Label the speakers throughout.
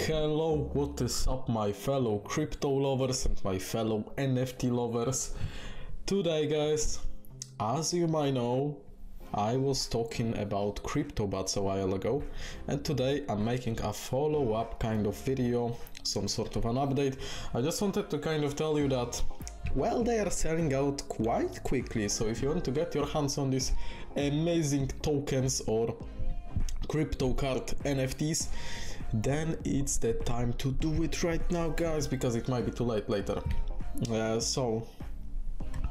Speaker 1: Hello, what is up my fellow crypto lovers and my fellow NFT lovers. Today guys, as you might know, I was talking about CryptoBuds a while ago, and today I'm making a follow-up kind of video, some sort of an update. I just wanted to kind of tell you that, well, they are selling out quite quickly, so if you want to get your hands on these amazing tokens or crypto card NFTs, then it's the time to do it right now, guys, because it might be too late later. So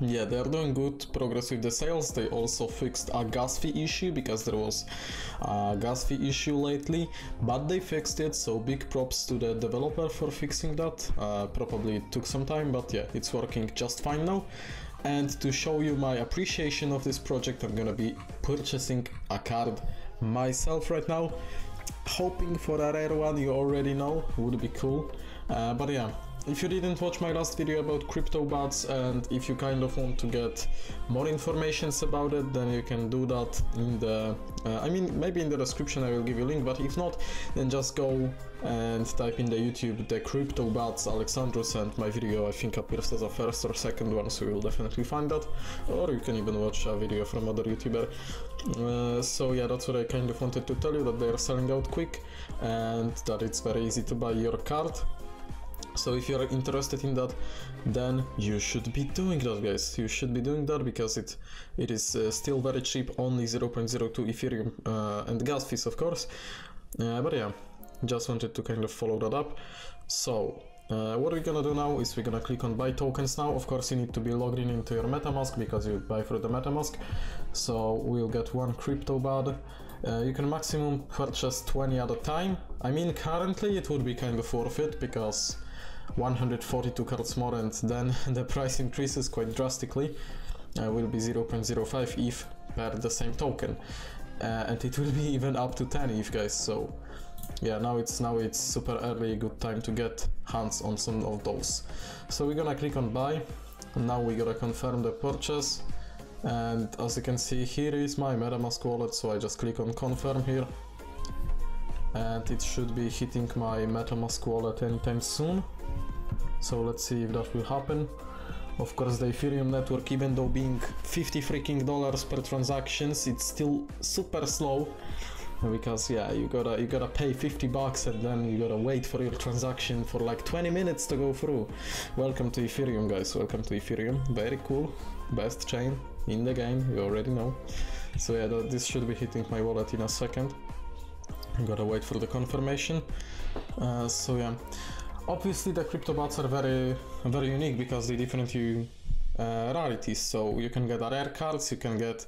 Speaker 1: yeah, they're doing good progress with the sales. They also fixed a gas fee issue, because there was a gas fee issue lately, but they fixed it, so big props to the developer for fixing that. Probably took some time, but yeah, it's working just fine now. And to show you my appreciation of this project, I'm gonna be purchasing a card myself right now, hoping for a rare one. You already know, would be cool. But yeah, if you didn't watch my last video about CryptoBuds, and if you kind of want to get more information about it, then you can do that in the I mean, maybe in the description I will give you a link, but if not, then just go and type in the YouTube TheCryptoBuds Alexandrus, and my video I think appears as a first or second one, so you'll definitely find that, or you can even watch a video from other YouTuber. So yeah, that's what I kind of wanted to tell you, that they are selling out quick and that it's very easy to buy your card. So if you're interested in that, then you should be doing that, guys. You should be doing that, because it is still very cheap, only 0.02 Ethereum and gas fees, of course. But yeah, just wanted to kind of follow that up. So what we're gonna do now is we're gonna click on buy tokens now. Of course, you need to be logged in into your MetaMask, because you buy through the MetaMask. So we'll get one CryptoBud. You can maximum purchase 20 at a time. I mean, currently it would be kind of worth it, because 142 cards more, and then the price increases quite drastically. Will be 0.05 ETH per the same token, and it will be even up to 10 ETH, guys. So yeah, now it's super early, good time to get hands on some of those. So we're gonna click on buy, and now we gotta confirm the purchase. And as you can see, here is my MetaMask wallet, so I just click on confirm here, and it should be hitting my MetaMask wallet anytime soon. So let's see if that will happen. Of course, the Ethereum network, even though being $50 freaking per transactions, it's still super slow, because yeah, you gotta pay $50 and then you gotta wait for your transaction for like 20 minutes to go through. Welcome to Ethereum, guys, welcome to Ethereum. Very cool, best chain in the game, you already know. So yeah, this should be hitting my wallet in a second. I gotta wait for the confirmation. So yeah, obviously the CryptoBuds are very unique, because they different rarities. So you can get rare cards, you can get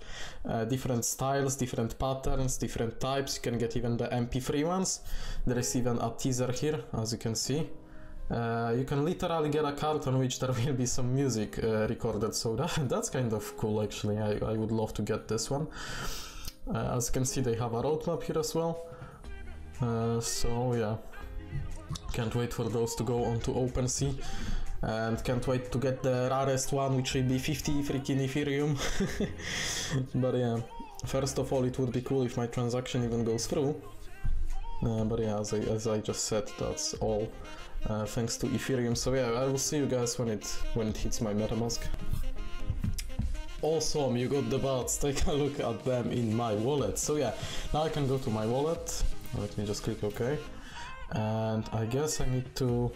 Speaker 1: different styles, different patterns, different types. You can get even the MP3 ones. There is even a teaser here, as you can see. You can literally get a card on which there will be some music recorded, so that's kind of cool actually. I would love to get this one. As you can see, they have a roadmap here as well. So yeah, can't wait for those to go onto OpenSea, and can't wait to get the rarest one, which will be 50 freaking Ethereum. But yeah, first of all, it would be cool if my transaction even goes through. But yeah, as I just said, that's all thanks to Ethereum. So yeah, I will see you guys when it hits my MetaMask. Awesome, you got the buds. Take a look at them in my wallet. So yeah, now I can go to my wallet. Let me just click OK. And I guess I need to...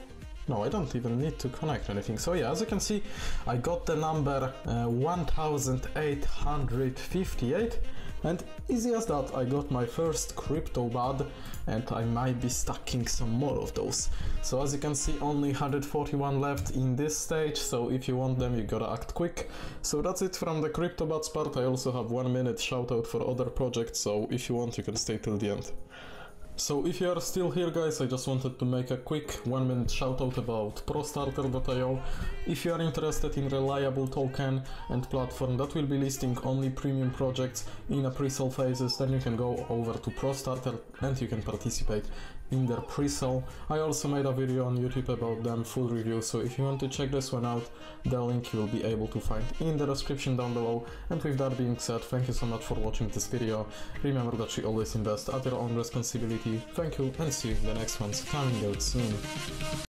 Speaker 1: No, I don't even need to connect anything. So yeah, as you can see, I got the number 1858, and easy as that, I got my first CryptoBud, and I might be stacking some more of those. So as you can see, only 141 left in this stage, so if you want them, you gotta act quick. So that's it from the CryptoBuds part. I also have 1 minute shoutout for other projects, so if you want, you can stay till the end. So if you are still here, guys, I just wanted to make a quick 1 minute shoutout about Prostarter.io. If you are interested in reliable token and platform that will be listing only premium projects in a pre-sale phases, then you can go over to Prostarter and you can participate in their pre-sale. I also made a video on YouTube about them, full review, so if you want to check this one out, the link you will be able to find in the description down below. And with that being said, thank you so much for watching this video. Remember that you always invest at your own responsibility. Thank you, and see you in the next ones coming out soon.